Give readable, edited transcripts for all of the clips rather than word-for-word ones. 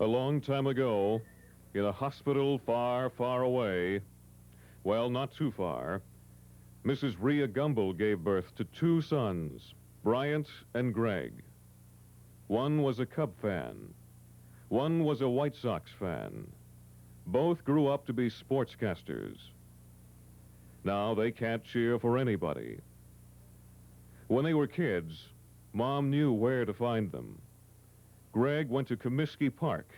A long time ago, in a hospital far, far away, well, not too far, Mrs. Rhea Gumbel gave birth to two sons, Bryant and Greg. One was a Cub fan. One was a White Sox fan. Both grew up to be sportscasters. Now they can't cheer for anybody. When they were kids, Mom knew where to find them. Greg went to Comiskey Park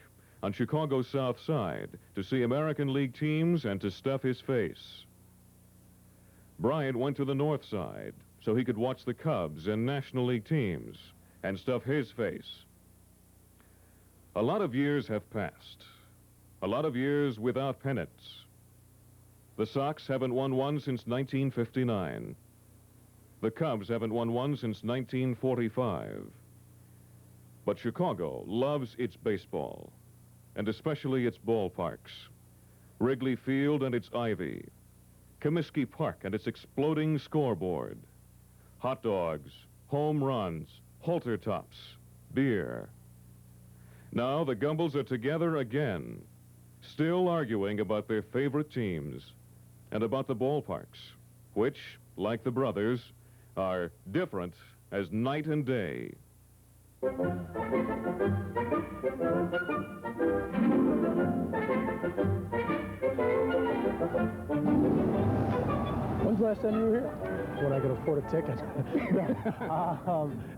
on Chicago's South Side to see American League teams and to stuff his face. Bryant went to the North Side so he could watch the Cubs and National League teams and stuff his face. A lot of years have passed. A lot of years without pennants. The Sox haven't won one since 1959. The Cubs haven't won one since 1945. But Chicago loves its baseball, and especially its ballparks. Wrigley Field and its ivy. Comiskey Park and its exploding scoreboard. Hot dogs, home runs, halter tops, beer. Now the Gumbels are together again, still arguing about their favorite teams and about the ballparks, which, like the brothers, are different as night and day. When's the last time you were here? When I could afford a ticket.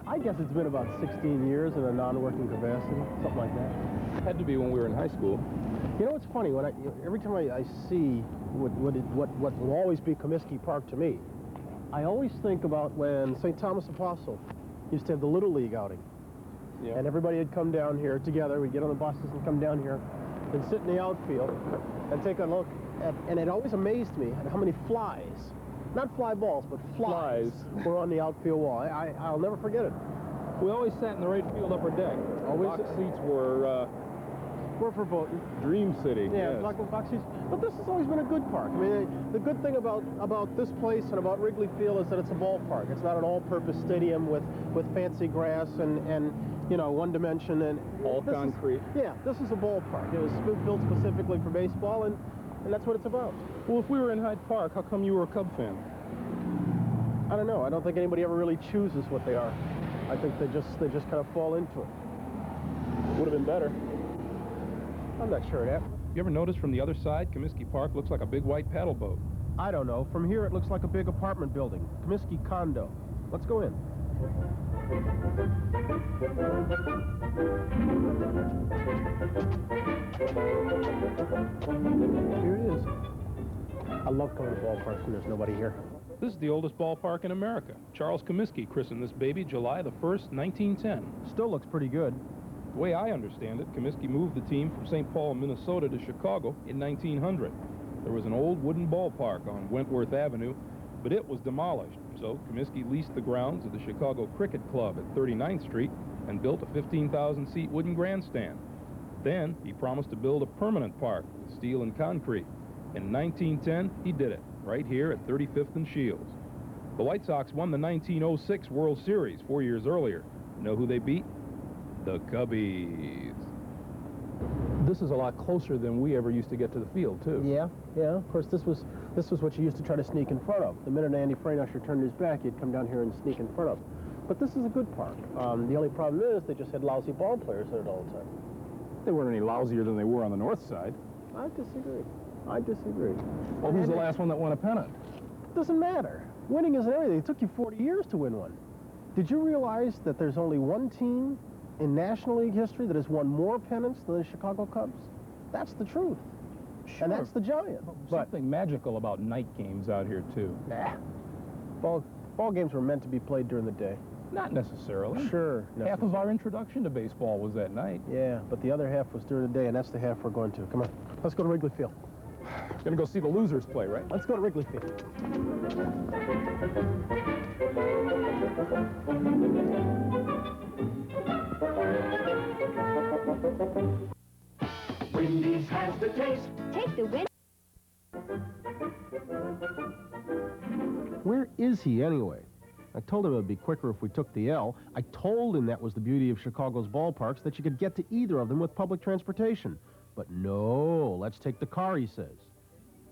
I guess it's been about 16 years in a non-working capacity, something like that. Had to be when we were in high school. You know, it's funny, every time I see what will always be Comiskey Park to me, I always think about when St. Thomas Apostle used to have the Little League outing. Yeah. And everybody had come down here together. We'd get on the buses and come down here and sit in the outfield and take a look at, and it always amazed me at how many flies, not fly balls, but flies were on the outfield wall. I'll never forget it. We always sat in the right field upper deck. Always. Box seats were We're for voting. Dream City. Yeah, yes. box seats. But this has always been a good park. I mean, the good thing about this place and about Wrigley Field is that it's a ballpark. It's not an all-purpose stadium with fancy grass and you know, one dimension and all concrete. This is a ballpark. It was built specifically for baseball, and that's what it's about. Well, if we were in Hyde Park, how come you were a Cub fan? I don't know. I don't think anybody ever really chooses what they are. I think they just kind of fall into it. Would have been better. I'm not sure of that. You ever notice from the other side, Comiskey Park looks like a big white paddle boat? I don't know. From here, it looks like a big apartment building. Comiskey condo. Let's go in. Here it is. I love coming to ballparks when there's nobody here. This is the oldest ballpark in America. Charles Comiskey christened this baby July the 1st, 1910. Still looks pretty good. The way I understand it, Comiskey moved the team from St. Paul, Minnesota to Chicago in 1900. There was an old wooden ballpark on Wentworth Avenue, but it was demolished. So Comiskey leased the grounds of the Chicago Cricket Club at 39th Street and built a 15,000-seat wooden grandstand. Then he promised to build a permanent park with steel and concrete. In 1910, he did it, right here at 35th and Shields. The White Sox won the 1906 World Series 4 years earlier. You know who they beat? The Cubbies. This is a lot closer than we ever used to get to the field, too. Yeah. Of course, this was what you used to try to sneak in front of. The minute Andy Freinusher turned his back, he'd come down here and sneak in front of. But this is a good park. The only problem is they just had lousy ball players in it all the time. They weren't any lousier than they were on the north side. I disagree. Well, who's the last one that won a pennant? Doesn't matter. Winning isn't everything. It took you 40 years to win one. Did you realize that there's only one team in National League history that has won more pennants than the Chicago Cubs? That's the truth. Sure. And that's the Giant. But something magical about night games out here, too. Nah. Ball games were meant to be played during the day. Not necessarily. Sure. Half of our introduction to baseball was that night. Yeah, but the other half was during the day, and that's the half we're going to. Come on. Let's go to Wrigley Field. Gonna go see the losers play, right? Let's go to Wrigley Field. Wendy's has the taste. Take the win. Where is he, anyway? I told him it would be quicker if we took the L. I told him that was the beauty of Chicago's ballparks, that you could get to either of them with public transportation. But no, let's take the car, he says.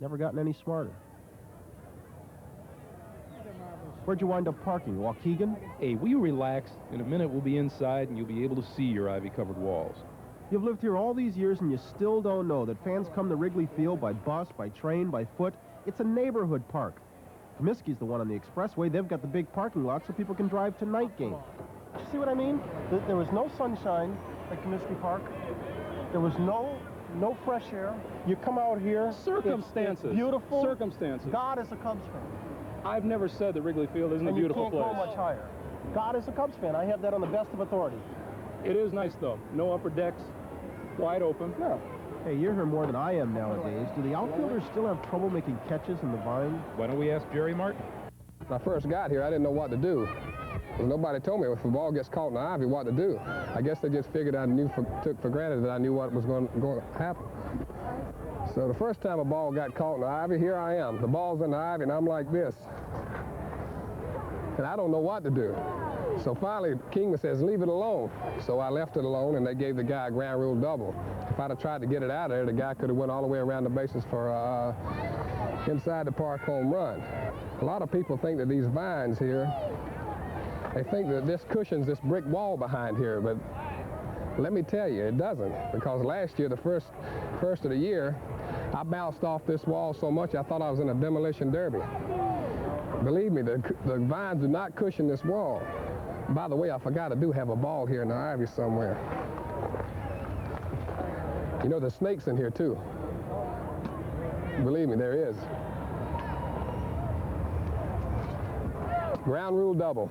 Never gotten any smarter. Where'd you wind up parking, Waukegan? Hey, will you relax? In a minute, we'll be inside, and you'll be able to see your ivy-covered walls. You've lived here all these years, and you still don't know that fans come to Wrigley Field by bus, by train, by foot. It's a neighborhood park. Comiskey's the one on the expressway. They've got the big parking lot so people can drive to night games. See what I mean? There was no sunshine at Comiskey Park. There was no fresh air. You come out here. Circumstances. It's beautiful. Circumstances. God is a Cubs fan. I've never said that Wrigley Field isn't a beautiful place. And you can't go much higher. God is a Cubs fan. I have that on the best of authority. It is nice, though. No upper decks. Wide open. Yeah. Hey, you're here more than I am nowadays. Do the outfielders still have trouble making catches in the vine? Why don't we ask Jerry Martin? When I first got here, I didn't know what to do. Nobody told me if a ball gets caught in the ivy, what to do. I guess they just figured took for granted that I knew what was going to happen. So the first time a ball got caught in the ivy, here I am. The ball's in the ivy, and I'm like this. And I don't know what to do. So finally, Kingman says, leave it alone. So I left it alone, and they gave the guy a ground rule double. If I'd have tried to get it out of there, the guy could have went all the way around the bases for inside the park home run. A lot of people think that these vines here, they think that this cushions this brick wall behind here, but let me tell you, it doesn't. Because last year, the first of the year, I bounced off this wall so much I thought I was in a demolition derby. Believe me, the vines do not cushion this wall. By the way, I forgot I do have a ball here in the ivy somewhere. You know, there's snakes in here, too. Believe me, there is. Ground rule double.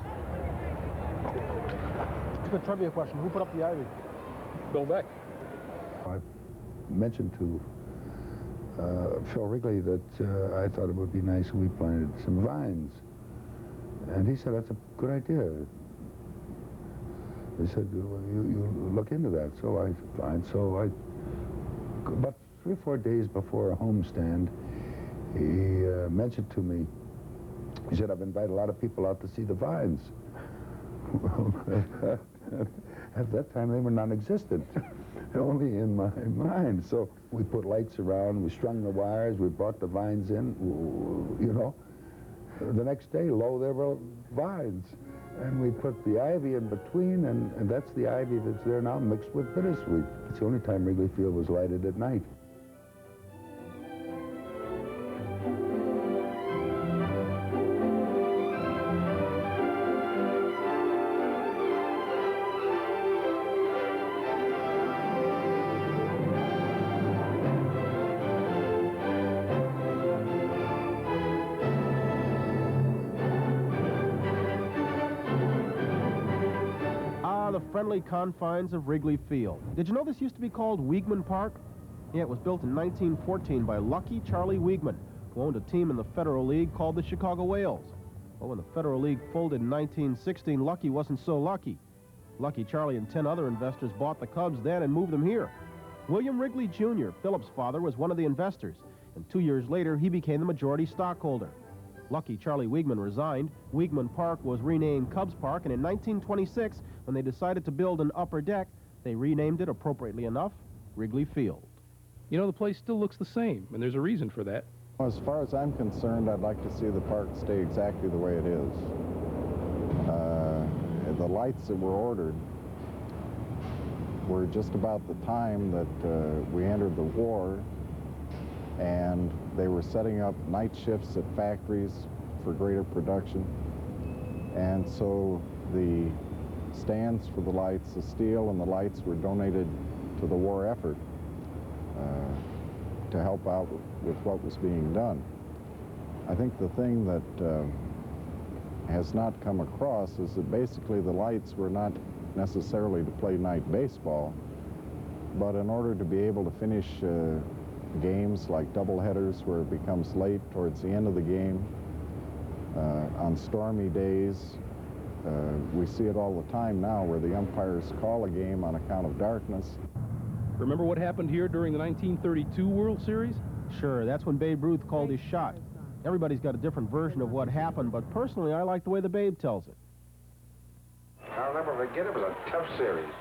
Good trivia question. Who put up the ivy? Bill Beck. I mentioned to Phil Wrigley that I thought it would be nice if we planted some vines. And he said, that's a good idea. They said, well, you look into that. So about 3 or 4 days before a homestand, he mentioned to me, he said, I've invited a lot of people out to see the vines. At that time, they were non-existent, only in my mind. So we put lights around, we strung the wires, we brought the vines in, you know. The next day, lo, there were vines. And we put the ivy in between, and that's the ivy that's there now mixed with bittersweet. It's the only time Wrigley Field was lighted at night. Friendly confines of Wrigley Field. Did you know this used to be called Weigman Park? Yeah, it was built in 1914 by Lucky Charlie Weigman, who owned a team in the Federal League called the Chicago Whales. Well, when the Federal League folded in 1916, Lucky wasn't so lucky. Lucky Charlie and 10 other investors bought the Cubs then and moved them here. William Wrigley Jr., Philip's father, was one of the investors, and 2 years later, he became the majority stockholder. Lucky Charlie Weigman resigned. Weigman Park was renamed Cubs Park, and in 1926, when they decided to build an upper deck, they renamed it, appropriately enough, Wrigley Field. You know, the place still looks the same, and there's a reason for that. As far as I'm concerned, I'd like to see the park stay exactly the way it is. The lights that were ordered were just about the time that we entered the war, and they were setting up night shifts at factories for greater production. And so the stands for the lights, the steel and the lights, were donated to the war effort to help out with what was being done. I think the thing that has not come across is that basically the lights were not necessarily to play night baseball, but in order to be able to finish games like doubleheaders where it becomes late towards the end of the game, on stormy days. We see it all the time now where the umpires call a game on account of darkness. Remember what happened here during the 1932 World Series? Sure, that's when Babe Ruth called his shot. Everybody's got a different version of what happened, but personally, I like the way the Babe tells it. I'll never forget it. It was a tough series.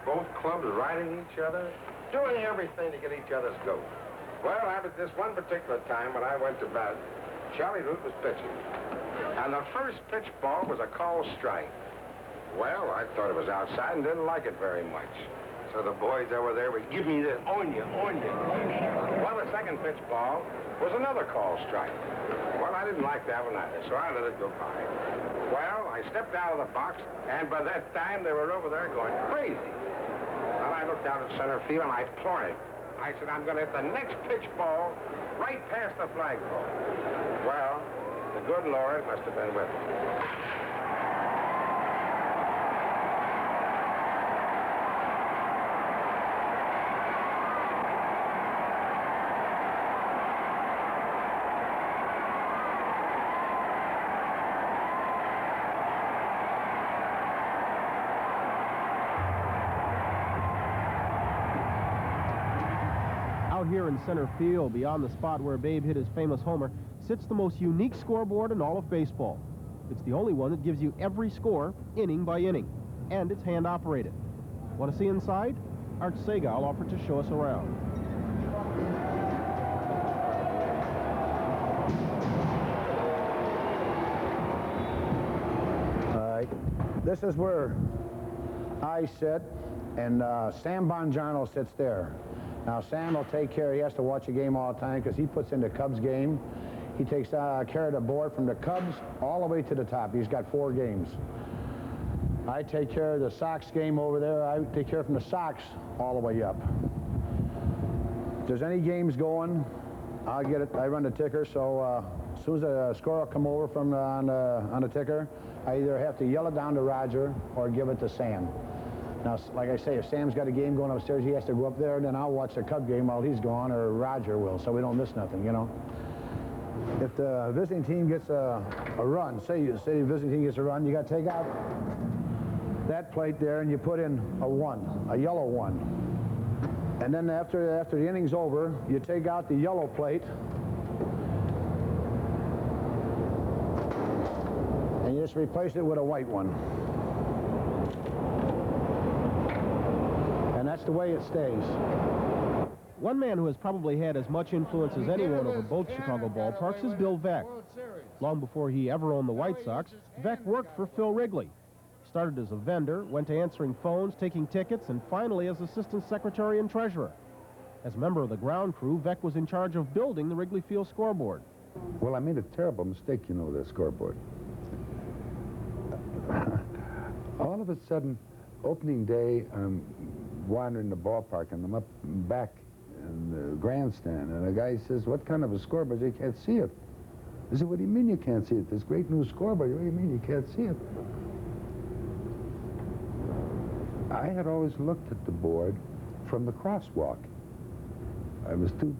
Both clubs riding each other, doing everything to get each other's goat. Well, after this one particular time when I went to bat, Charlie Root was pitching. And the first pitch ball was a called strike. Well, I thought it was outside and didn't like it very much. So the boys over there would give me this, on you. Well, the second pitch ball was another called strike. Well, I didn't like that one either, so I let it go by. Well, I stepped out of the box, and by that time, they were over there going crazy. Well, I looked out at center field, and I pointed. I said, I'm going to hit the next pitch ball right past the flagpole. Well, the good Lord must have been with me. Out here in center field, beyond the spot where Babe hit his famous homer, sits the most unique scoreboard in all of baseball. It's the only one that gives you every score, inning by inning, and it's hand-operated. Want to see inside? Art Segal offered to show us around. All right, this is where I sit, and Sam Bongiorno sits there. Now, Sam will take care. He has to watch the game all the time because he puts in the Cubs game. He takes care of the board from the Cubs all the way to the top. He's got 4 games. I take care of the Sox game over there. I take care from the Sox all the way up. If there's any games going, I'll get it. I run the ticker, so as soon as the score will come over from on the ticker, I either have to yell it down to Roger or give it to Sam. Now, like I say, if Sam's got a game going upstairs, he has to go up there, and then I'll watch the Cub game while he's gone, or Roger will, so we don't miss nothing, you know. If the visiting team gets a run, say the visiting team gets a run, you got to take out that plate there, and you put in a 1, a yellow 1. And then after the inning's over, you take out the yellow plate, and you just replace it with a white one. And that's the way it stays. One man who has probably had as much influence as anyone over both Chicago ballparks is Bill Veeck. Long before he ever owned the White Sox, Veeck worked for Phil Wrigley. Started as a vendor, went to answering phones, taking tickets, and finally as assistant secretary and treasurer. As a member of the ground crew, Veeck was in charge of building the Wrigley Field scoreboard. Well, I made a terrible mistake, you know, that scoreboard. All of a sudden, opening day, I'm wandering the ballpark, and I'm up back in the grandstand, and a guy says, what kind of a scoreboard? You can't see it. I said, what do you mean you can't see it? This great new scoreboard. What do you mean you can't see it? I had always looked at the board from the crosswalk. I was too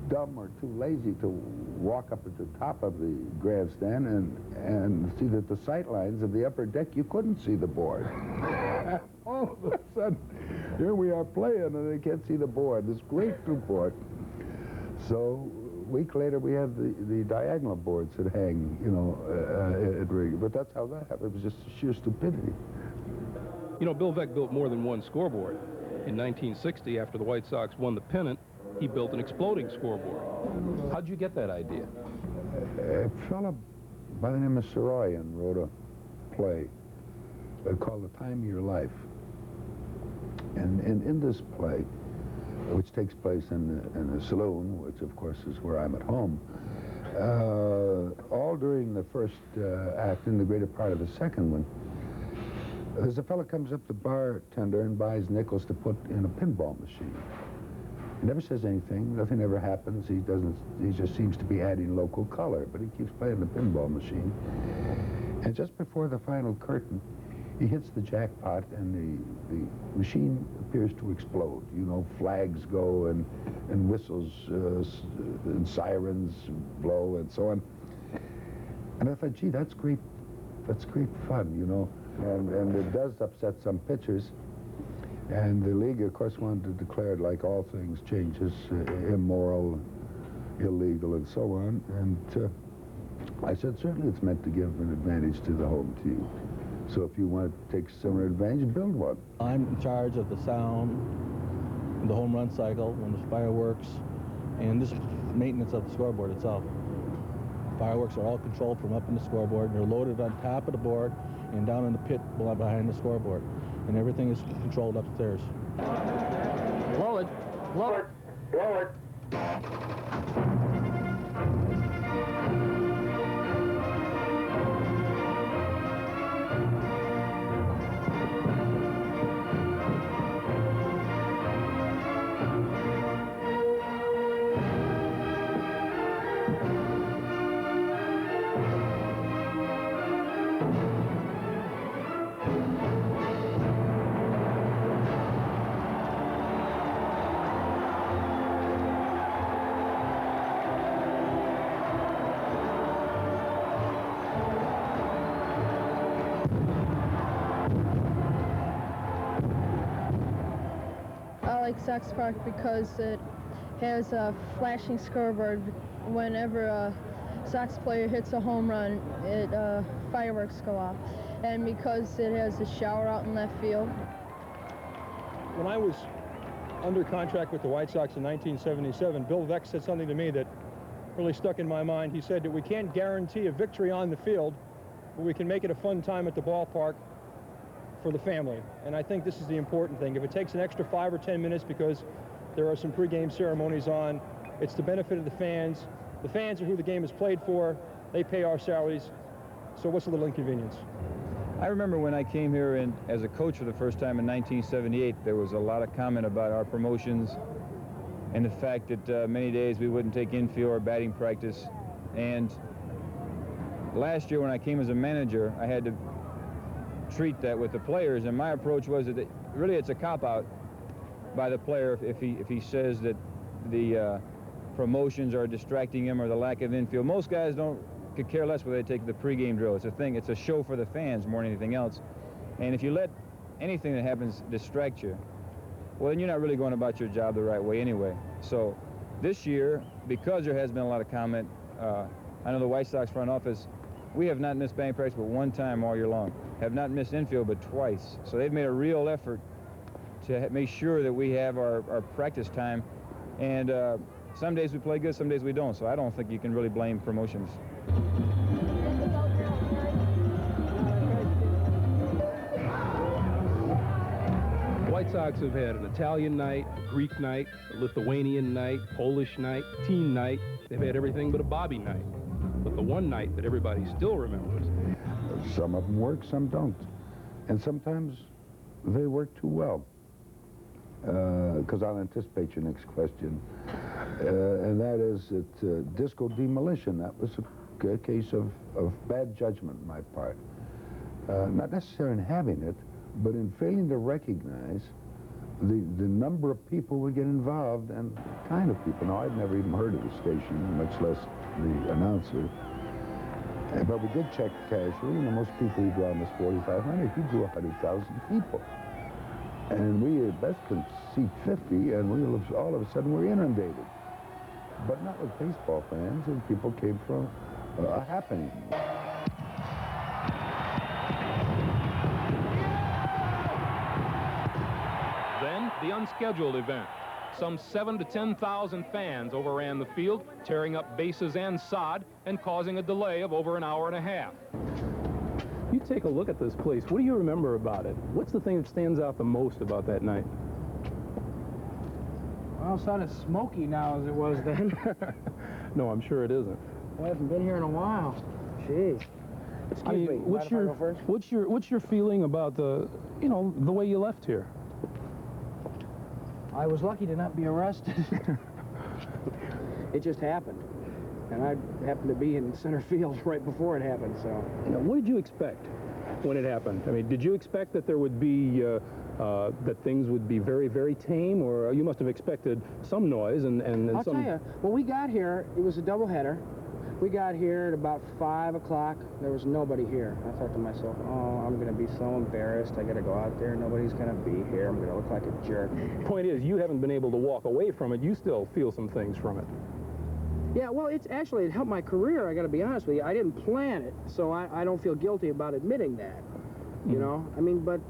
dumb or too lazy to walk up at the top of the grandstand and see that the sight lines of the upper deck, you couldn't see the board. All of a sudden, here we are playing, and they can't see the board, this great new board. So a week later, we had the diagonal boards that hang, you know, at Wrigley. But that's how that happened. It was just sheer stupidity. You know, Bill Veeck built more than one scoreboard. In 1960, after the White Sox won the pennant, he built an exploding scoreboard. How'd you get that idea? A fellow by the name of Soroyan wrote a play called The Time of Your Life. And in this play, which takes place in a saloon, which of course is where I'm at home, all during the first act and the greater part of the second one, there's a fellow comes up, the bartender, and buys nickels to put in a pinball machine. He never says anything, nothing ever happens. He just seems to be adding local color, but he keeps playing the pinball machine. And just before the final curtain, he hits the jackpot, and the machine appears to explode. You know, flags go, and whistles and sirens blow, and so on. And I thought, gee, that's great fun, you know. And it does upset some pitchers. And the league, of course, wanted to declare it, like all things, changes, immoral, illegal and so on. And I said, certainly it's meant to give an advantage to the home team. So if you want to take similar advantage, build one. I'm in charge of the sound, the home run cycle, when there's fireworks, and just maintenance of the scoreboard itself. Fireworks are all controlled from up in the scoreboard. They're loaded on top of the board and down in the pit behind the scoreboard. And everything is controlled upstairs. Blow it. Blow it. Blow it. I like Sox Park because it has a flashing scoreboard. Whenever a Sox player hits a home run, fireworks go off. And because it has a shower out in left field. When I was under contract with the White Sox in 1977, Bill Veeck said something to me that really stuck in my mind. He said that we can't guarantee a victory on the field, but we can make it a fun time at the ballpark for the family. And I think this is the important thing. If it takes an extra 5 or 10 minutes because there are some pregame ceremonies on, it's the benefit of the fans. The fans are who the game is played for. They pay our salaries. So what's a little inconvenience? I remember when I came here as a coach for the first time in 1978, there was a lot of comment about our promotions and the fact that many days we wouldn't take infield or batting practice. And last year when I came as a manager, I had to treat that with the players, and my approach was that really it's a cop-out by the player if he says that the promotions are distracting him or the lack of infield. Most guys could care less whether they take the pregame drill. It's a thing. It's a show for the fans more than anything else. And if you let anything that happens distract you, well, then you're not really going about your job the right way anyway. So this year, because there has been a lot of comment, I know the White Sox front office, we have not missed batting practice but one time all year long. Have not missed infield but twice. So they've made a real effort to make sure that we have our practice time. And some days we play good, some days we don't. So I don't think you can really blame promotions. White Sox have had an Italian night, a Greek night, a Lithuanian night, Polish night, teen night. They've had everything but a Bobby night. But the one night that everybody still remembers. Some of them work, some don't. And sometimes they work too well. Because I'll anticipate your next question. And that is that disco demolition. That was a case of bad judgment on my part. Not necessarily in having it, but in failing to recognize the number of people who would get involved and kind of people. Now, I'd never even heard of the station, much less the announcer. But we did check casually, and most people who draw on this 4,500, he drew 100,000 people. And we at best could seat 50, and all of a sudden we're inundated. But not with baseball fans, and people came from a happening. Then the unscheduled event. Some 7,000 to 10,000 fans overran the field, tearing up bases and sod and causing a delay of over an hour and a half. You take a look at this place. What do you remember about it? What's the thing that stands out the most about that night? Well, it's not as smoky now as it was then. No, I'm sure it isn't. Well, I haven't been here in a while. Jeez. Excuse me. What's your feeling about the way you left here? I was lucky to not be arrested. It just happened. And I happened to be in center field right before it happened, so. What did you expect when it happened? I mean, did you expect that there would be, that things would be very, very tame, or you must have expected some noise and I'll some... tell you, when we got here, it was a doubleheader. We got here at about 5 o'clock. There was nobody here. I thought to myself, oh, I'm going to be so embarrassed. I got to go out there. Nobody's going to be here. I'm going to look like a jerk. The point is, you haven't been able to walk away from it. You still feel some things from it. Yeah, well, it's actually, it helped my career, I got to be honest with you. I didn't plan it, so I don't feel guilty about admitting that. You know, I mean, but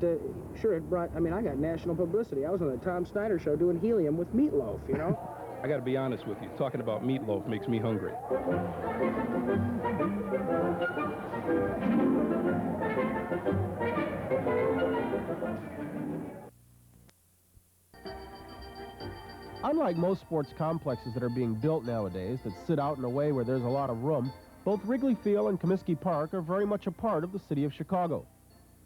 sure, it brought, I mean, I got national publicity. I was on the Tom Snyder show doing helium with Meatloaf, you know? I got to be honest with you. Talking about meatloaf makes me hungry. Unlike most sports complexes that are being built nowadays that sit out in a way where there's a lot of room, both Wrigley Field and Comiskey Park are very much a part of the city of Chicago.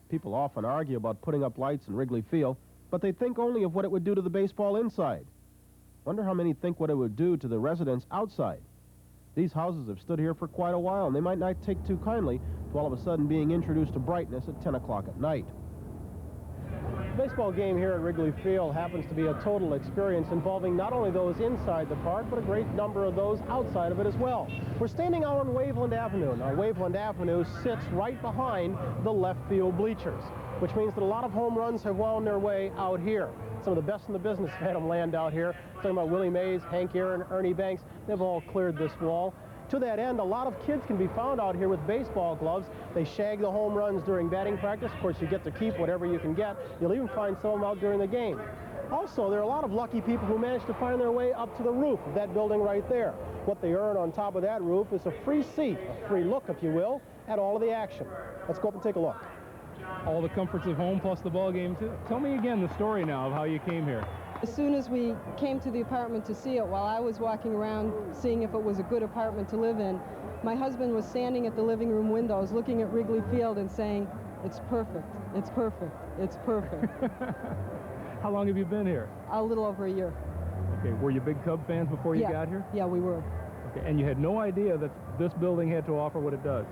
People often argue about putting up lights in Wrigley Field, but they think only of what it would do to the baseball inside. Wonder how many think what it would do to the residents outside. These houses have stood here for quite a while, and they might not take too kindly to all of a sudden being introduced to brightness at 10 o'clock at night. The baseball game here at Wrigley Field happens to be a total experience involving not only those inside the park, but a great number of those outside of it as well. We're standing out on Waveland Avenue. Now, Waveland Avenue sits right behind the left field bleachers, which means that a lot of home runs have wound their way out here. Some of the best in the business have had them land out here. Talking about Willie Mays, Hank Aaron, Ernie Banks, they've all cleared this wall. To that end, a lot of kids can be found out here with baseball gloves. They shag the home runs during batting practice. Of course, you get to keep whatever you can get. You'll even find some of them out during the game. Also, there are a lot of lucky people who manage to find their way up to the roof of that building right there. What they earn on top of that roof is a free seat, a free look, if you will, at all of the action. Let's go up and take a look. All the comforts of home plus the ball game, too. Tell me again the story now of how you came here. As soon as we came to the apartment to see it, while I was walking around seeing if it was a good apartment to live in, my husband was standing at the living room windows looking at Wrigley Field and saying, "It's perfect, it's perfect, it's perfect." How long have you been here? A little over a year. Okay, were you big Cub fans before you got here? Yeah, we were. Okay, and you had no idea that this building had to offer what it does?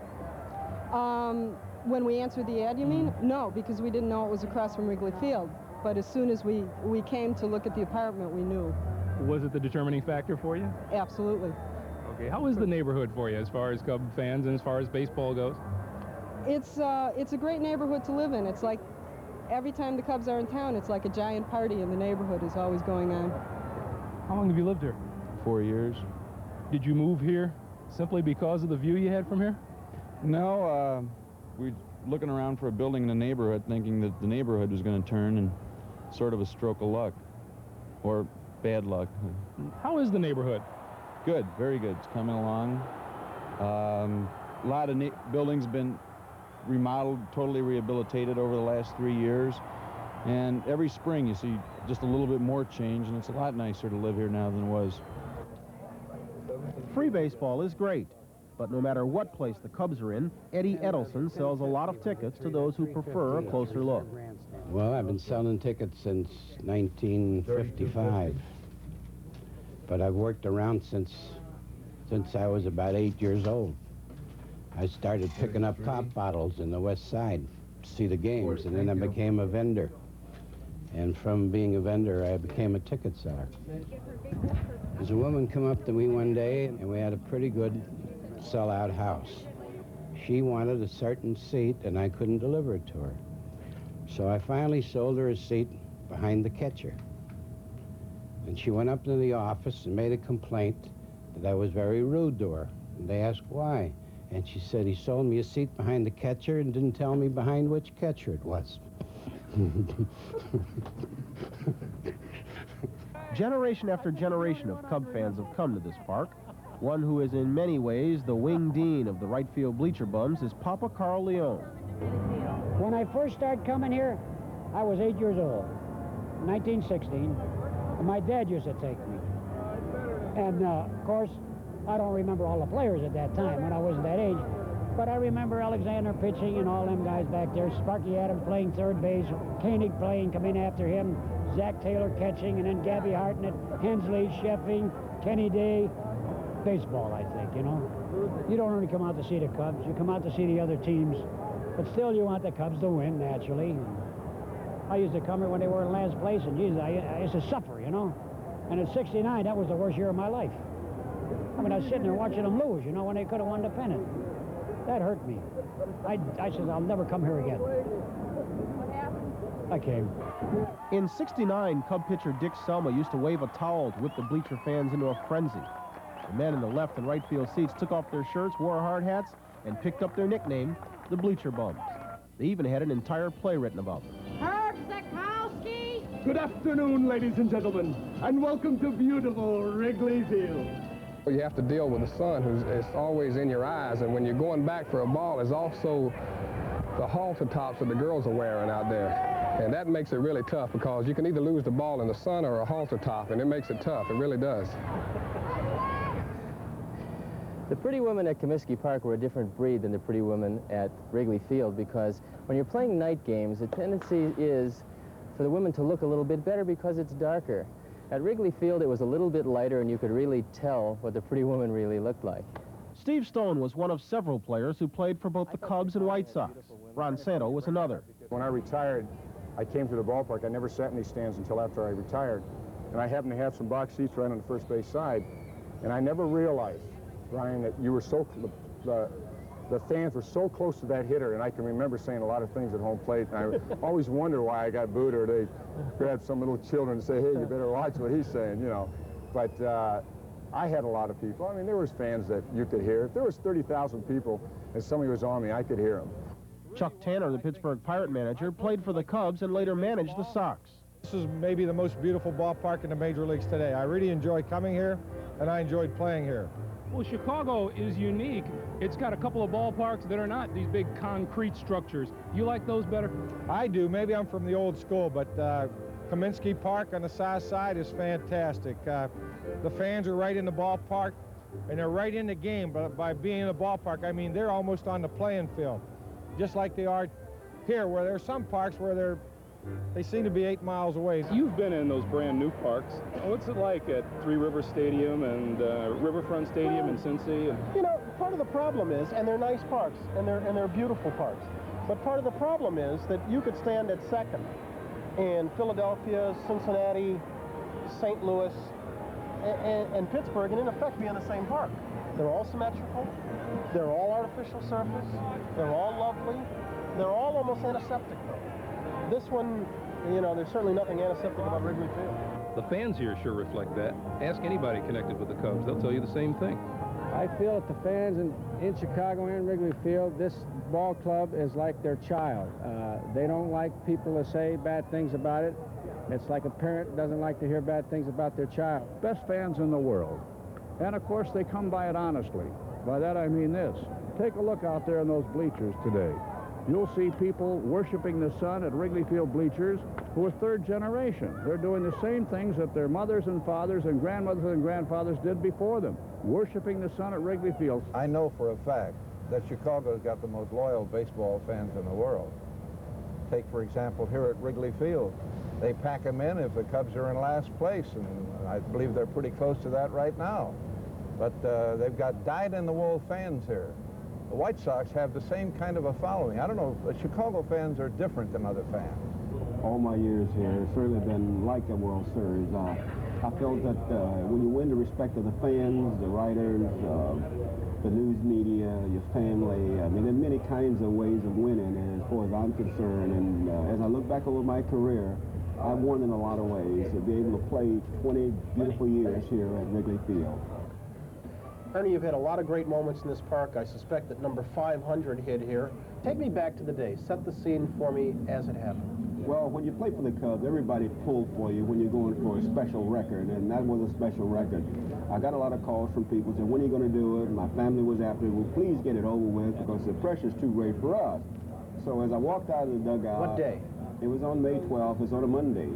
When we answered the ad, you mean? No, because we didn't know it was across from Wrigley Field. But as soon as we came to look at the apartment, we knew. Was it the determining factor for you? Absolutely. Okay, how is the neighborhood for you as far as Cub fans and as far as baseball goes? It's a great neighborhood to live in. It's like every time the Cubs are in town, it's like a giant party in the neighborhood is always going on. How long have you lived here? 4 years. Did you move here simply because of the view you had from here? No, we're looking around for a building in the neighborhood thinking that the neighborhood was going to turn, and sort of a stroke of luck, or bad luck. How is the neighborhood? Good, very good. It's coming along. A lot of buildings been remodeled, totally rehabilitated over the last 3 years. And every spring you see just a little bit more change, and it's a lot nicer to live here now than it was. Free baseball is great, but no matter what place the Cubs are in, Eddie Edelson sells a lot of tickets to those who prefer a closer look. Well, I've been selling tickets since 1955, but I've worked around since I was about 8 years old. I started picking up pop bottles in the West Side to see the games, and then I became a vendor. And from being a vendor, I became a ticket seller. There's a woman come up to me one day, and we had a pretty good sellout house. She wanted a certain seat, and I couldn't deliver it to her. So I finally sold her a seat behind the catcher. And she went up to the office and made a complaint that I was very rude to her. And they asked why. And she said, he sold me a seat behind the catcher and didn't tell me behind which catcher it was. Generation after generation of Cub fans have come to this park. One who is in many ways the wing dean of the right field bleacher bums is Papa Carl Leone. When I first started coming here, I was 8 years old, 1916, and my dad used to take me. And, of course, I don't remember all the players at that time when I wasn't that age, but I remember Alexander pitching and all them guys back there, Sparky Adams playing third base, Koenig playing, coming after him, Zach Taylor catching, and then Gabby Hartnett, Hensley, Sheffing, Kenny Day. Baseball, I think, you know. You don't only come out to see the Cubs, you come out to see the other teams, but still you want the Cubs to win, naturally. I used to come here when they were in last place, and geez, I used to suffer, you know. And at 69, that was the worst year of my life. I mean, I was sitting there watching them lose, you know, when they could have won the pennant. That hurt me. I said, I'll never come here again. I came. In 69, Cub pitcher Dick Selma used to wave a towel to whip the bleacher fans into a frenzy. The men in the left and right field seats took off their shirts, wore hard hats, and picked up their nickname, the Bleacher Bums. They even had an entire play written about them. Good afternoon, ladies and gentlemen, and welcome to beautiful Wrigley Field. You have to deal with the sun, who's always in your eyes, and when you're going back for a ball, is also the halter tops that the girls are wearing out there. And that makes it really tough because you can either lose the ball in the sun or a halter top, and it makes it tough. It really does. The pretty women at Comiskey Park were a different breed than the pretty women at Wrigley Field because when you're playing night games, the tendency is for the women to look a little bit better because it's darker. At Wrigley Field, it was a little bit lighter, and you could really tell what the pretty woman really looked like. Steve Stone was one of several players who played for both the Cubs and White Sox. Ron Santo was another. When I retired, I came to the ballpark. I never sat in these stands until after I retired. And I happened to have some box seats right on the first base side. And I never realized, Brian, that you were so, the fans were so close to that hitter, and I can remember saying a lot of things at home plate, and I always wonder why I got booed, or they grab some little children and say, hey, you better watch what he's saying, you know. But I had a lot of people. I mean, there was fans that you could hear. If there was 30,000 people and somebody was on me, I could hear them. Chuck Tanner, the Pittsburgh Pirate manager, played for the Cubs and later managed the Sox. This is maybe the most beautiful ballpark in the major leagues today. I really enjoy coming here, and I enjoyed playing here. Well, Chicago is unique. It's got a couple of ballparks that are not these big concrete structures. You like those better? I do. Maybe I'm from the old school, but Comiskey Park on the south side is fantastic. The fans are right in the ballpark, and they're right in the game. But by being in the ballpark, I mean they're almost on the playing field, just like they are here, where there are some parks where they seem to be 8 miles away. You've been in those brand new parks. What's it like at Three Rivers Stadium and Riverfront Stadium in Cincy? You know, part of the problem is, and they're nice parks, and they're beautiful parks, but part of the problem is that you could stand at second in Philadelphia, Cincinnati, St. Louis, and Pittsburgh, and in effect be in the same park. They're all symmetrical, they're all artificial surface, they're all lovely, they're all almost antiseptic though. This one, you know, there's certainly nothing antiseptic about Wrigley Field. The fans here sure reflect that. Ask anybody connected with the Cubs. They'll tell you the same thing. I feel that the fans in Chicago and Wrigley Field, this ball club is like their child. They don't like people to say bad things about it. It's like a parent doesn't like to hear bad things about their child. Best fans in the world. And of course, they come by it honestly. By that I mean this. Take a look out there in those bleachers today. You'll see people worshiping the sun at Wrigley Field bleachers who are third generation. They're doing the same things that their mothers and fathers and grandmothers and grandfathers did before them, worshiping the sun at Wrigley Field. I know for a fact that Chicago's got the most loyal baseball fans in the world. Take, for example, here at Wrigley Field. They pack them in if the Cubs are in last place, and I believe they're pretty close to that right now. But they've got dyed-in-the-wool fans here. The White Sox have the same kind of a following. I don't know, the Chicago fans are different than other fans. All my years here, it's certainly been like a World Series. I felt that when you win the respect of the fans, the writers, the news media, your family, I mean, there are many kinds of ways of winning, and as far as I'm concerned, and as I look back over my career, I've won in a lot of ways. To be able to play 20 beautiful years here at Wrigley Field. Ernie, you've had a lot of great moments in this park. I suspect that number 500 hit here. Take me back to the day. Set the scene for me as it happened. Well, when you play for the Cubs, everybody pulled for you when you're going for a special record, and that was a special record. I got a lot of calls from people saying, when are you going to do it? My family was after it. Well, please get it over with because the pressure's too great for us. So as I walked out of the dugout... What day? It was on May 12th. It was on a Monday.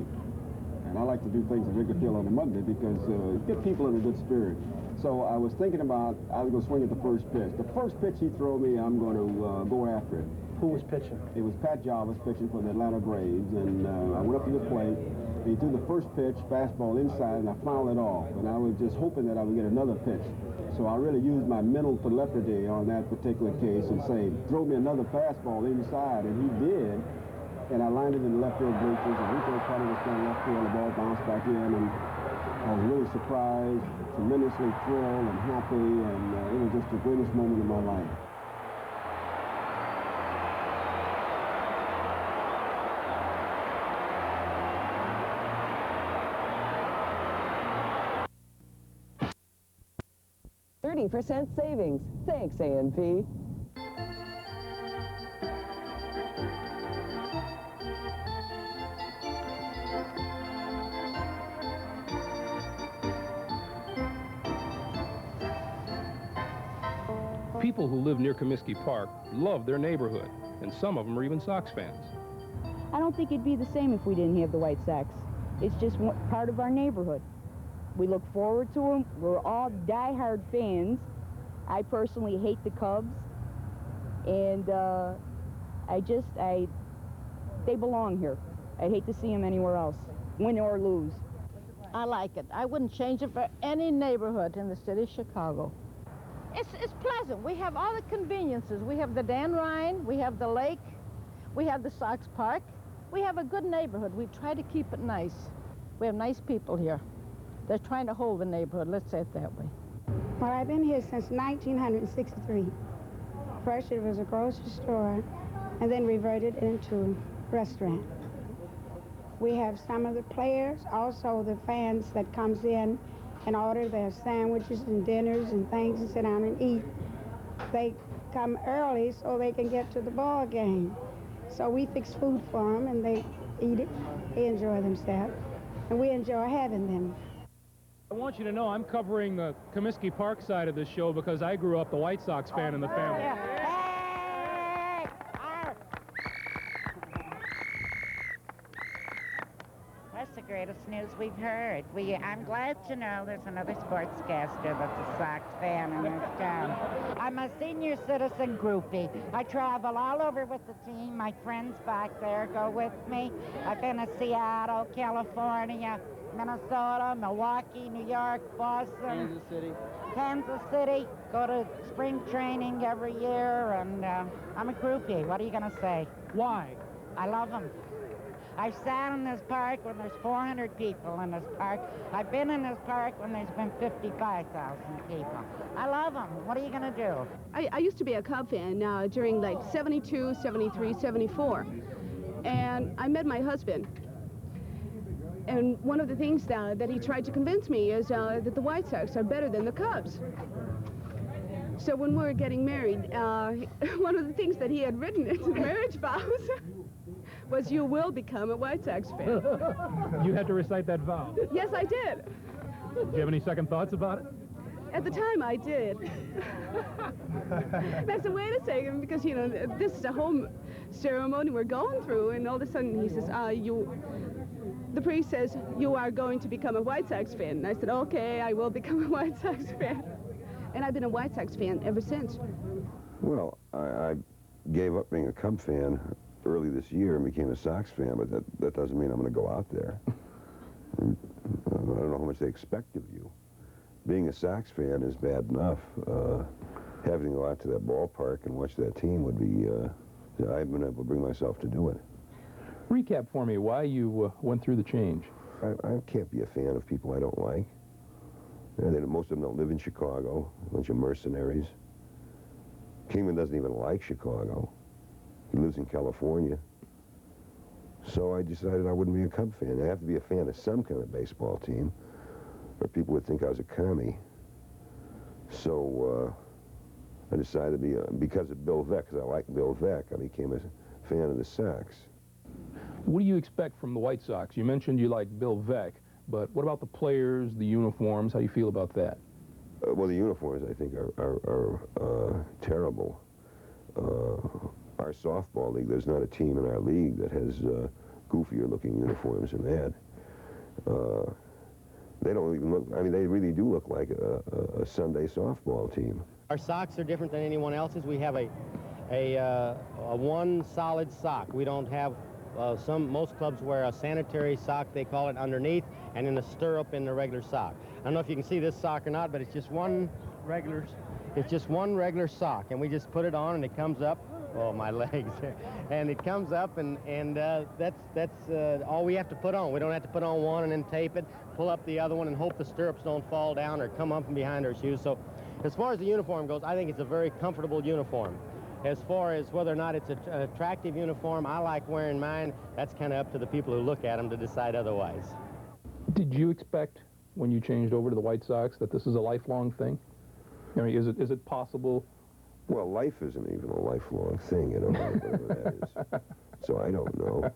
And I like to do things at Wrigley Field on a Monday because get people in a good spirit. So I was thinking about, I was going to swing at the first pitch. The first pitch he threw me, I'm going to go after it. Who was pitching? It was Pat Jarvis pitching for the Atlanta Braves, and I went up to the plate. He threw the first pitch, fastball inside, and I fouled it off. And I was just hoping that I would get another pitch. So I really used my mental telepathy on that particular case and say, throw me another fastball inside, and he did. And I lined it in the left field bleachers, and Rico Carter was down left field, the ball bounced back in, and I was really surprised, tremendously thrilled and happy, and it was just the greatest moment of my life. 30% savings. Thanks, A&P. People who live near Comiskey Park love their neighborhood, and some of them are even Sox fans. I don't think it'd be the same if we didn't have the White Sox. It's just part of our neighborhood. We look forward to them. We're all diehard fans. I personally hate the Cubs, and they belong here. I'd hate to see them anywhere else, win or lose. I like it. I wouldn't change it for any neighborhood in the city of Chicago. It's pleasant. We have all the conveniences. We have the Dan Ryan, we have the lake, we have the Sox Park. We have a good neighborhood. We try to keep it nice. We have nice people here. They're trying to hold the neighborhood, let's say it that way. Well, I've been here since 1963. First it was a grocery store, and then reverted into a restaurant. We have some of the players, also the fans that comes in and order their sandwiches and dinners and things and sit down and eat. They come early so they can get to the ball game. So we fix food for them, and they eat it. They enjoy themselves, and we enjoy having them. I want you to know I'm covering the Comiskey Park side of this show because I grew up the White Sox fan in the family. That's the greatest news we've heard. I'm glad to know there's another sportscaster that's a Sox fan in this town. I'm a senior citizen groupie. I travel all over with the team. My friends back there go with me. I've been to Seattle, California, Minnesota, Milwaukee, New York, Boston. Kansas City. Go to spring training every year, and I'm a groupie. What are you going to say? Why? I love them. I've sat in this park when there's 400 people in this park. I've been in this park when there's been 55,000 people. I love them. What are you going to do? I used to be a Cub fan during like 72, 73, 74. And I met my husband. And one of the things that he tried to convince me is that the White Sox are better than the Cubs. So when we were getting married, one of the things that he had written in his marriage vows was, "You will become a White Sox fan." You had to recite that vow. Yes, I did. Do you have any second thoughts about it? At the time, I did. That's a way to say it, because, you know, this is a whole ceremony we're going through, and all of a sudden he says, the priest says, "You are going to become a White Sox fan." And I said, "Okay, I will become a White Sox fan." And I've been a White Sox fan ever since. Well, I gave up being a Cub fan early this year and became a Sox fan, but that doesn't mean I'm going to go out there. I don't know how much they expect of you. Being a Sox fan is bad enough. Having to go out to that ballpark and watch that team would be, I haven't been able to bring myself to do it. Recap for me why you went through the change. I can't be a fan of people I don't like. Most of them don't live in Chicago, a bunch of mercenaries. Kingman doesn't even like Chicago. He lives in California. So I decided I wouldn't be a Cub fan. I have to be a fan of some kind of baseball team, or people would think I was a commie. So I decided to be, because of Bill Veeck, because I like Bill Veeck, I became a fan of the Sox. What do you expect from the White Sox? You mentioned you like Bill Veeck, but what about the players, the uniforms? How do you feel about that? Well, the uniforms, I think, are terrible. Our softball league, there's not a team in our league that has goofier-looking uniforms than that. They don't even look, I mean, they really do look like a Sunday softball team. Our socks are different than anyone else's. We have a one solid sock. We don't have, most clubs wear a sanitary sock, they call it, underneath, and then a stirrup in the regular sock. I don't know if you can see this sock or not, but it's just one regular sock, and we just put it on and it comes up. Oh, my legs. And it comes up, and that's all we have to put on. We don't have to put on one and then tape it, pull up the other one, and hope the stirrups don't fall down or come up from behind our shoes. So as far as the uniform goes, I think it's a very comfortable uniform. As far as whether or not it's an attractive uniform, I like wearing mine. That's kind of up to the people who look at them to decide otherwise. Did you expect, when you changed over to the White Sox, that this is a lifelong thing? I mean, is it possible? Well, life isn't even a lifelong thing, you know, whatever that is. So I don't know.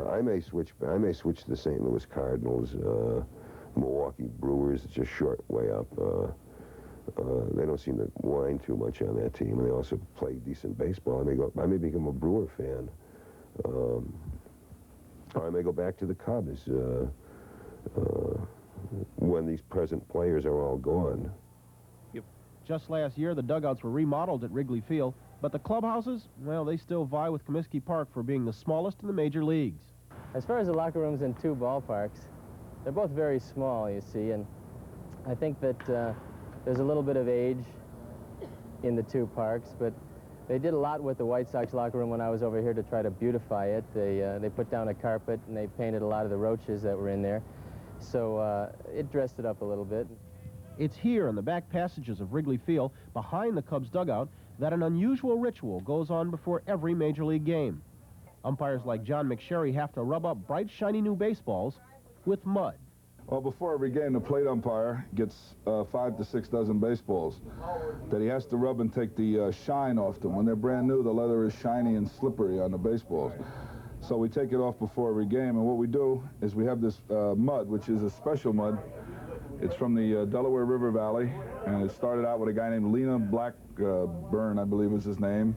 I may switch to the St. Louis Cardinals, Milwaukee Brewers. It's just short way up. They don't seem to whine too much on that team, and they also play decent baseball. I may become a Brewer fan. Or I may go back to the Cubs when these present players are all gone. Just last year, the dugouts were remodeled at Wrigley Field, but the clubhouses, well, they still vie with Comiskey Park for being the smallest in the major leagues. As far as the locker rooms in two ballparks, they're both very small, you see, and I think that there's a little bit of age in the two parks, but they did a lot with the White Sox locker room when I was over here to try to beautify it. They put down a carpet, and they painted a lot of the roaches that were in there, so it dressed it up a little bit. It's here in the back passages of Wrigley Field, behind the Cubs dugout, that an unusual ritual goes on before every major league game. Umpires like John McSherry have to rub up bright, shiny new baseballs with mud. Well, before every game, the plate umpire gets 5 to 6 dozen baseballs that he has to rub and take the shine off them. When they're brand new, the leather is shiny and slippery on the baseballs. So we take it off before every game, and what we do is we have this mud, which is a special mud. It's from the Delaware River Valley, and it started out with a guy named Lena Blackburn, I believe was his name,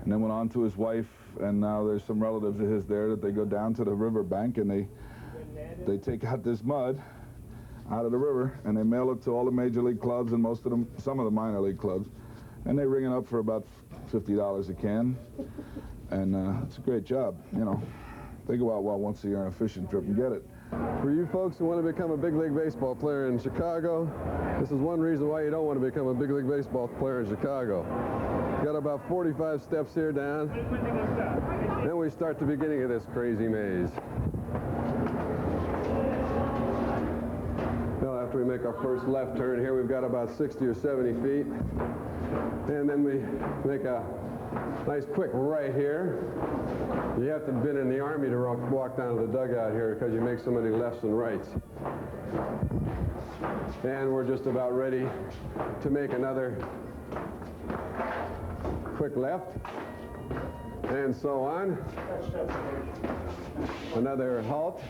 and then went on to his wife, and now there's some relatives of his there that they go down to the river bank, and they take out this mud out of the river, and they mail it to all the major league clubs and some of the minor league clubs, and they ring it up for about $50 a can, and it's a great job, you know. They go out once a year on a fishing trip and get it. For you folks who want to become a big league baseball player in Chicago, this is one reason why you don't want to become a big league baseball player in Chicago. Got about 45 steps here down. Then we start the beginning of this crazy maze. Now after we make our first left turn here, we've got about 60 or 70 feet. And then we make a nice quick right here. You have to have been in the Army to walk down to the dugout here because you make so many lefts and rights. And we're just about ready to make another quick left, and so on. Another halt,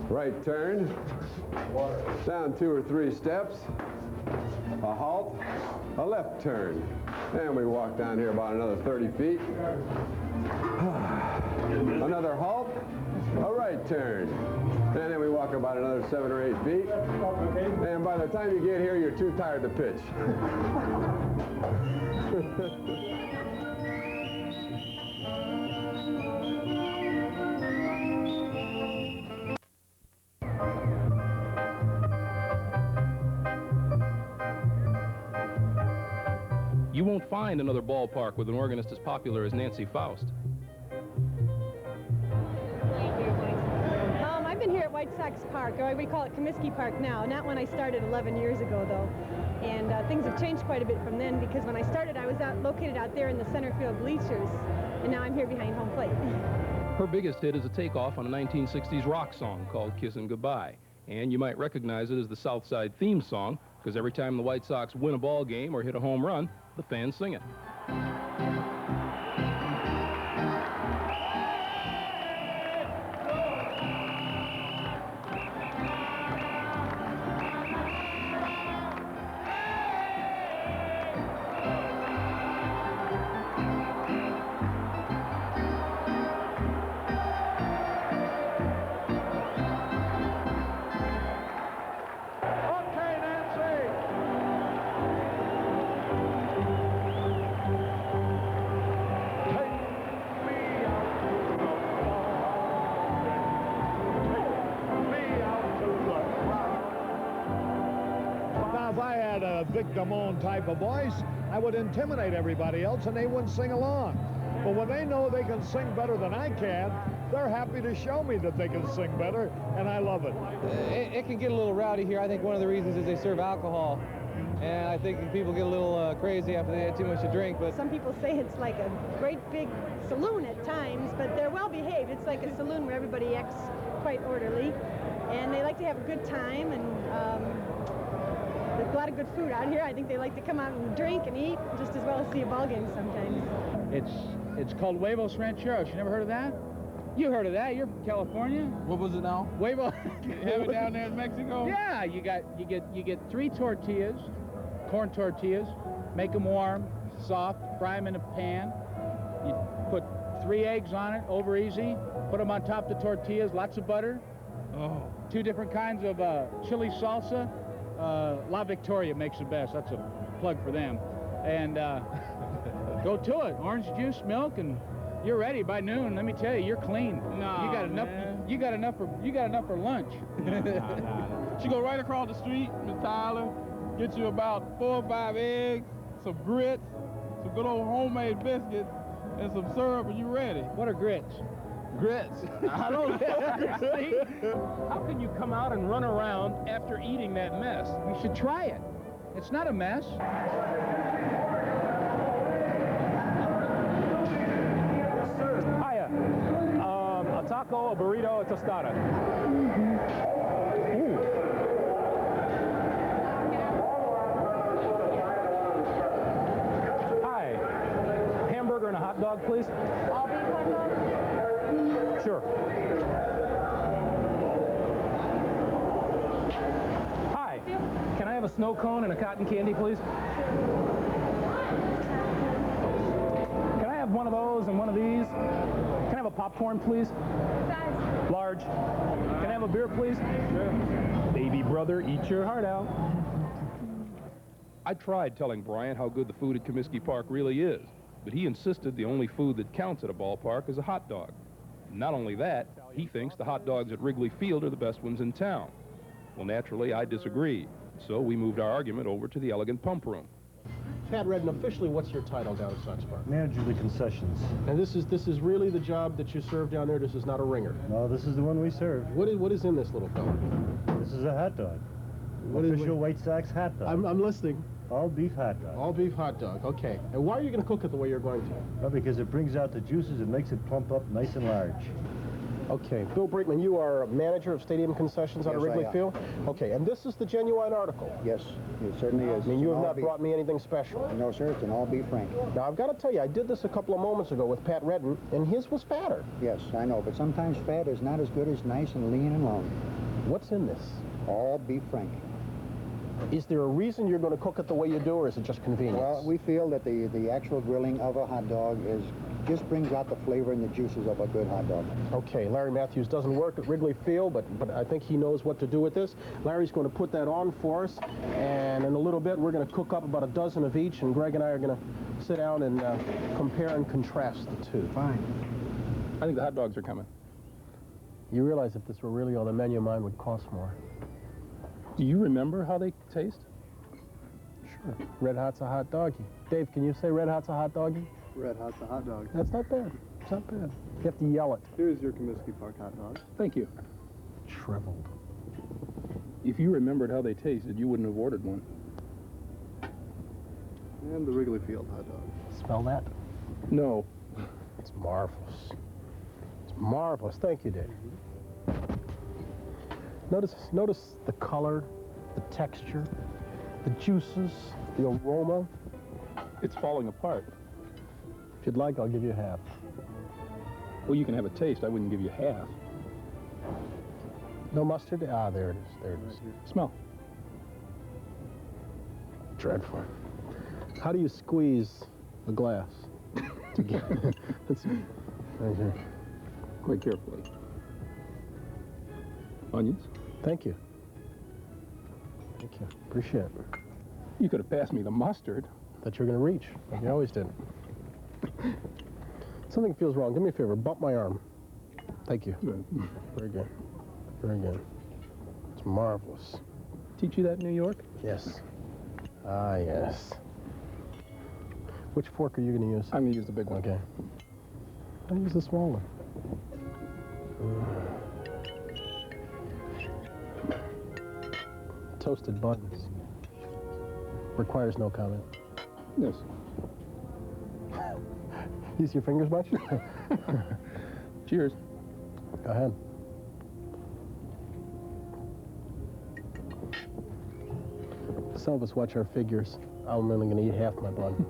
right turn, down 2 or 3 steps, a halt, a left turn. And we walk down here about another 30 feet. Another halt, a right turn. And then we walk about another 7 or 8 feet. And by the time you get here, you're too tired to pitch. You won't find another ballpark with an organist as popular as Nancy Faust. I've been here at White Sox Park, or we call it Comiskey Park now, not when I started 11 years ago, though. And things have changed quite a bit from then, because when I started, I was located out there in the center field bleachers, and now I'm here behind home plate. Her biggest hit is a takeoff on a 1960s rock song called Kissin' Goodbye. And you might recognize it as the South Side theme song, because every time the White Sox win a ball game or hit a home run, the fans sing it. Big Damone type of voice, I would intimidate everybody else and they wouldn't sing along. But when they know they can sing better than I can, they're happy to show me that they can sing better, and I love it. It can get a little rowdy here. I think one of the reasons is they serve alcohol. And I think people get a little crazy after they had too much to drink. But some people say it's like a great big saloon at times, but they're well behaved. It's like a saloon where everybody acts quite orderly, and they like to have a good time, and there's a lot of good food out here. I think they like to come out and drink and eat just as well as see a ball game sometimes. It's called Huevos Rancheros. You never heard of that? You heard of that? You're from California. What was it now? Huevo. You have it down there in Mexico? Yeah, you get 3 tortillas, corn tortillas. Make them warm, soft. Fry them in a pan. You put 3 eggs on it, over easy. Put them on top of the tortillas. Lots of butter. Oh. 2 different kinds of chili salsa. La Victoria makes the best. That's a plug for them. And go to it. Orange juice, milk, and you're ready by noon. Let me tell you, you're clean. No, you got enough. Man. You got enough for lunch. No. She go right across the street, Miss Tyler. Get you about 4 or 5 eggs, some grits, some good old homemade biscuits, and some syrup, and you ready. What are grits? Grits. I don't see. How can you come out and run around after eating that mess? You should try it. It's not a mess. Hiya. A taco, a burrito, a tostada. Hi. Hamburger and a hot dog, please. All beef hot dog? Sure. Hi. Can I have a snow cone and a cotton candy, please? Can I have one of those and one of these? Can I have a popcorn, please? Size? Large. Can I have a beer, please? Sure. Baby brother, eat your heart out. I tried telling Bryant how good the food at Comiskey Park really is, but he insisted the only food that counts at a ballpark is a hot dog. Not only that, he thinks the hot dogs at Wrigley Field are the best ones in town. Well, naturally, I disagreed, so we moved our argument over to the elegant pump room. Pat Redden, officially, what's your title down at Sox Park? Manager of the concessions. And this is really the job that you serve down there? This is not a ringer? No, this is the one we serve. What is in this little fella? This is a hot dog. Official White Sox hot dog. I'm listening. All beef hot dog. All beef hot dog, okay. And why are you going to cook it the way you're going to? Well, because it brings out the juices and makes it plump up nice and large. Okay, Bill Brinkman, you are manager of Stadium Concessions out of Wrigley I am. Field? Okay, and this is the genuine article? Yes, it certainly is. I mean, you have not brought me anything special? No, sir, it's an all beef frank. Now, I've got to tell you, I did this a couple of moments ago with Pat Redden, and his was fatter. Yes, I know, but sometimes fat is not as good as nice and lean and long. What's in this? All beef frank. Is there a reason you're going to cook it the way you do, or is it just convenience? Well, we feel that the actual grilling of a hot dog just brings out the flavor and the juices of a good hot dog. Okay, Larry Matthews doesn't work at Wrigley Field, but I think he knows what to do with this. Larry's going to put that on for us, and in a little bit we're going to cook up about a dozen of each, and Greg and I are going to sit down and compare and contrast the two. Fine. I think the hot dogs are coming. You realize if this were really on the menu, mine would cost more. Do you remember how they taste? Sure. Red Hot's a hot doggy. Dave, can you say Red Hot's a hot doggy? Red Hot's a hot dog. That's not bad. It's not bad. You have to yell it. Here's your Comiskey Park hot dog. Thank you. Shriveled. If you remembered how they tasted, you wouldn't have ordered one. And the Wrigley Field hot dog. Smell that? No. It's marvelous. It's marvelous. Thank you, Dave. Notice the color, the texture, the juices, the aroma. It's falling apart. If you'd like, I'll give you half. Well, you can have a taste. I wouldn't give you half. No mustard? Ah, there it is. There it is. Smell. Dreadful. How do you squeeze a glass together? Let's see. Right here. Quite carefully. Onions? Thank you. Thank you. Appreciate it. You could have passed me the mustard. That you're going to reach, like you always did. Something feels wrong. Do me a favor. Bump my arm. Thank you. Good. Very good. Very good. It's marvelous. Teach you that in New York? Yes. Ah, yes. Which fork are you going to use? I'm going to use the big one. Okay. I'll use the small one. Toasted buns. Requires no comment. Yes. Use your fingers much? Cheers. Go ahead. some of us watch our figures. I'm only going to eat half my bun.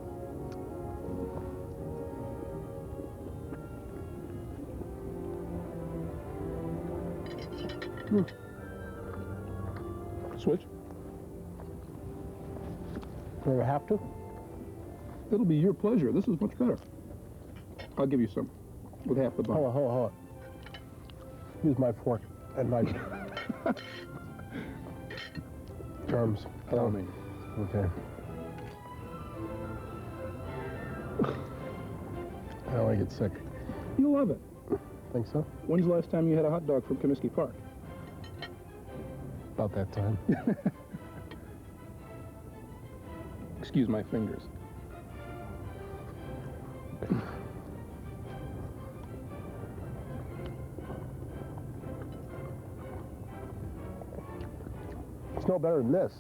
Switch? Do I have to? It'll be your pleasure. This is much better. I'll give you some with half the bun. Hold on. Use my fork and knife. Germs. Allow me. Okay. I don't want to get sick. You love it. Think so? When's the last time you had a hot dog from Comiskey Park? About that time. Excuse my fingers. It's no better than this.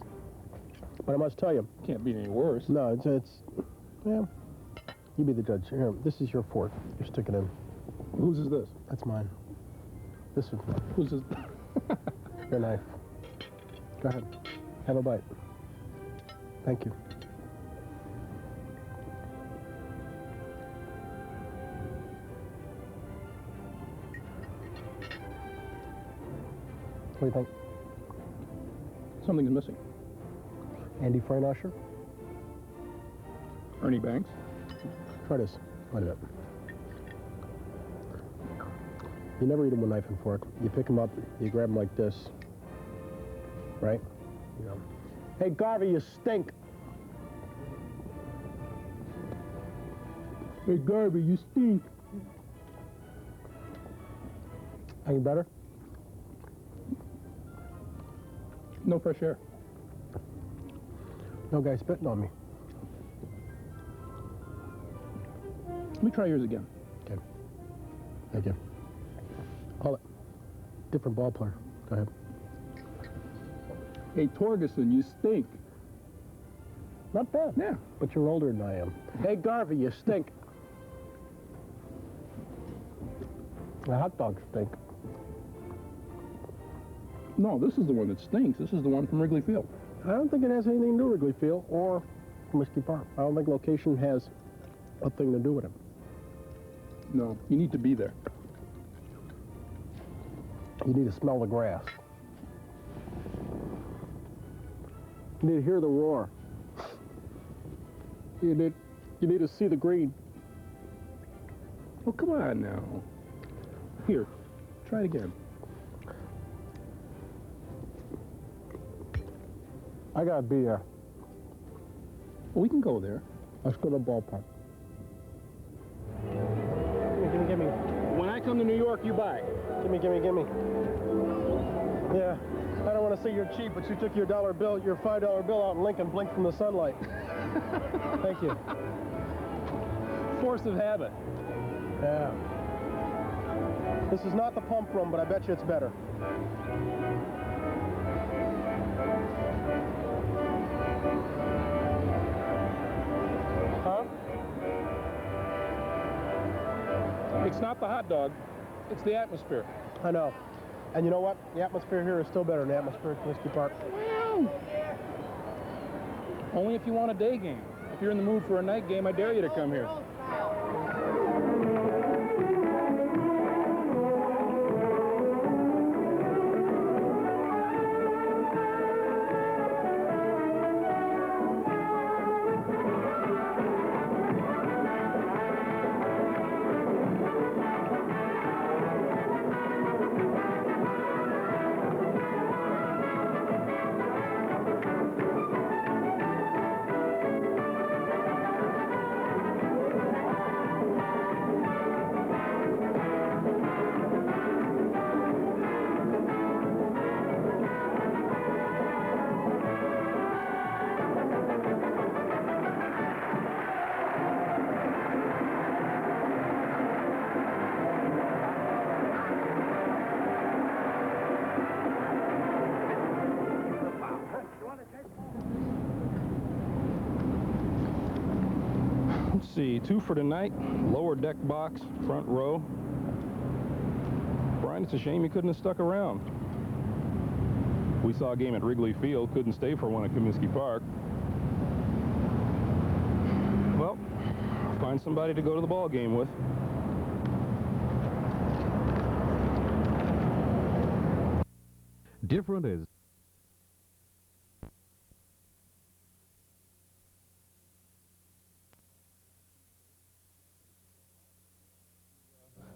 But I must tell you. Can't be any worse. No, it's well, you be the judge. Here, this is your fork. You stick it in. Whose is this? That's mine. This one's mine. Whose is your knife. Go ahead. Have a bite. Thank you. What do you think? Something's missing. Andy Freinascher? Ernie Banks? Try this. Wait a minute. You never eat them with knife and fork. You pick them up, you grab them like this. Right? You know. Hey, Garvey, you stink. Hey, Garvey, you stink. Any better? No fresh air. No guy spitting on me. Let me try yours again. Okay. Thank you. Call it. Different ball player. Go ahead. Hey, Torgerson, you stink. Not bad. Yeah. But you're older than I am. Hey, Garvey, you stink. The hot dogs stink. No, this is the one that stinks. This is the one from Wrigley Field. I don't think it has anything to do with Wrigley Field or Comiskey Park. I don't think location has a thing to do with it. No, you need to be there. You need to smell the grass. You need to hear the roar. You need to see the green. Oh, come on now. Here, try it again. I gotta be there. Well, we can go there. Let's go to the ballpark. Give me. When I come to New York, you buy. Give me. Yeah, I don't want to say you're cheap, but you took your $5 bill out in Lincoln, blinked from the sunlight. Thank you. Force of habit. Yeah. This is not the pump room, but I bet you it's better. Huh? It's not the hot dog. It's the atmosphere. I know. And you know what? The atmosphere here is still better than the atmosphere at Comiskey Park. Well, only if you want a day game. If you're in the mood for a night game, I dare you to come here. Let's see, 2 for tonight, lower deck box, front row. Brian, it's a shame you couldn't have stuck around. We saw a game at Wrigley Field, couldn't stay for one at Comiskey Park. Well, find somebody to go to the ball game with. Different is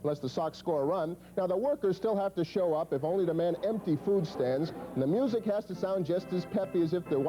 unless the Sox score a run. Now, the workers still have to show up, if only to man empty food stands, and the music has to sound just as peppy as if they're